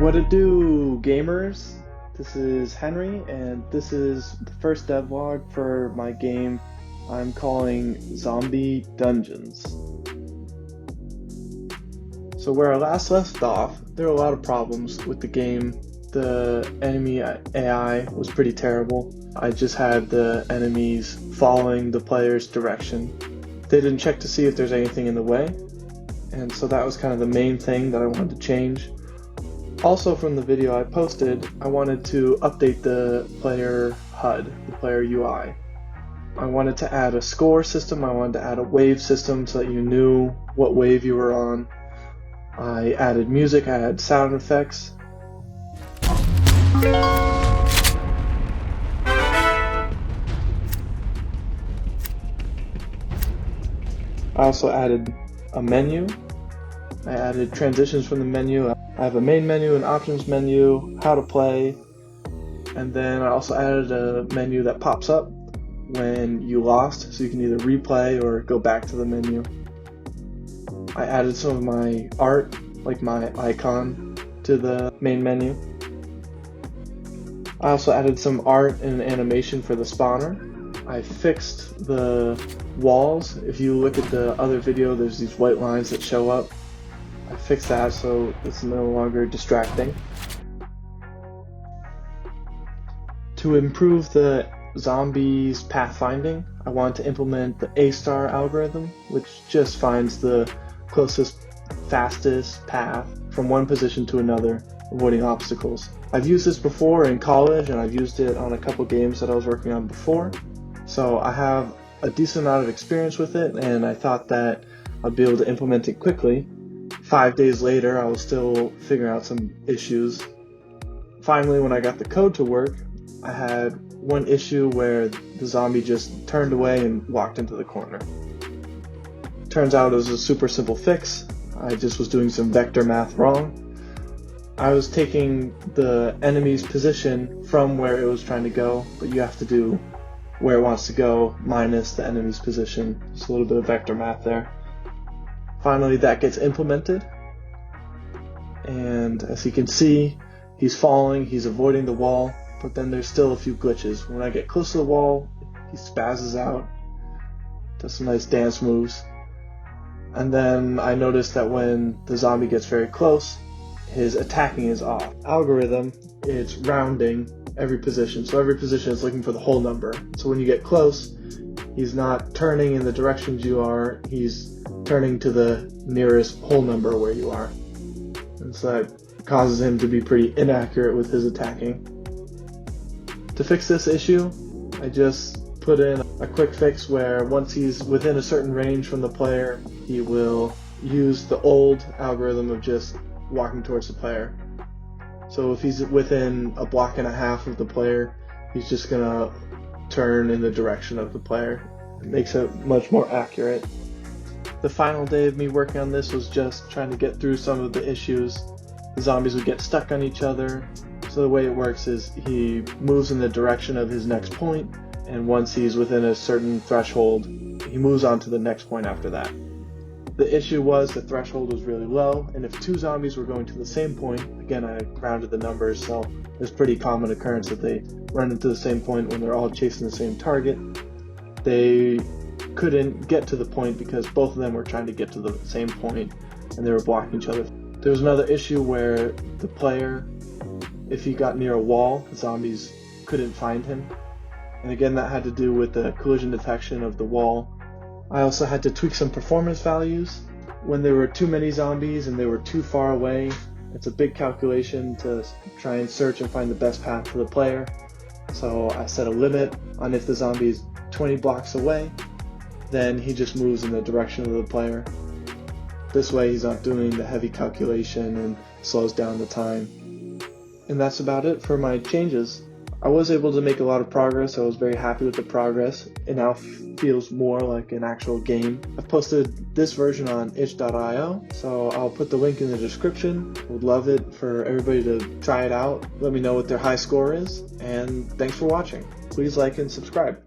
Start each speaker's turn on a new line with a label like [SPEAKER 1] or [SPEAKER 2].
[SPEAKER 1] What it do, gamers? This is Henry, and this is the first devlog for my game I'm calling Zombie Dungeons. So where I last left off, there were a lot of problems with the game. The enemy AI was pretty terrible. I just had the enemies following the player's direction. They didn't check to see if there's anything in the way, and so that was kind of the main thing that I wanted to change. Also from the video I posted, I wanted to update the player HUD, the player UI. I wanted to add a score system, I wanted to add a wave system so that you knew what wave you were on. I added music, I added sound effects. I also added a menu. I added transitions from the menu. I have a main menu, an options menu, how to play, and then I also added a menu that pops up when you lost, so you can either replay or go back to the menu. I added some of my art, like my icon, to the main menu. I also added some art and animation for the spawner. I fixed the walls. If you look at the other video, there's these white lines that show up. I fixed that so it's no longer distracting. To improve the zombies pathfinding, I want to implement the A-star algorithm, which just finds the closest, fastest path from one position to another, avoiding obstacles. I've used this before in college, and I've used it on a couple games that I was working on before, so I have a decent amount of experience with it, and I thought that I'd be able to implement it quickly. 5 days later, I was still figuring out some issues. Finally, when I got the code to work, I had one issue where the zombie just turned away and walked into the corner. Turns out it was a super simple fix. I just was doing some vector math wrong. I was taking the enemy's position from where it was trying to go, but you have to do where it wants to go minus the enemy's position. Just a little bit of vector math there. Finally, that gets implemented, and as you can see, he's falling, he's avoiding the wall, but then there's still a few glitches. When I get close to the wall, he spazzes out, does some nice dance moves, and then I noticed that when the zombie gets very close, his attacking is off. Algorithm, it's rounding every position, so every position is looking for the whole number. So when you get close, he's not turning in the directions you are, he's turning to the nearest whole number where you are. And so that causes him to be pretty inaccurate with his attacking. To fix this issue, I just put in a quick fix where once he's within a certain range from the player, he will use the old algorithm of just walking towards the player. So if he's within a block and a half of the player, he's just gonna turn in the direction of the player. It makes it much more accurate. The final day of me working on this was just trying to get through some of the issues. The zombies would get stuck on each other. So the way it works is he moves in the direction of his next point, and once he's within a certain threshold, he moves on to the next point after that. The issue was the threshold was really low, and if two zombies were going to the same point, again I rounded the numbers, so it's a pretty common occurrence that they run into the same point when they're all chasing the same target. They couldn't get to the point because both of them were trying to get to the same point and they were blocking each other. There was another issue where the player, if he got near a wall, the zombies couldn't find him. And again, that had to do with the collision detection of the wall. I also had to tweak some performance values. When there were too many zombies and they were too far away, it's a big calculation to try and search and find the best path for the player. So I set a limit on if the zombie is 20 blocks away, then he just moves in the direction of the player. This way he's not doing the heavy calculation and slows down the time. And that's about it for my changes. I was able to make a lot of progress. I was very happy with the progress. It now feels more like an actual game. I've posted this version on itch.io, so I'll put the link in the description. Would love it for everybody to try it out. Let me know what their high score is, and thanks for watching. Please like and subscribe.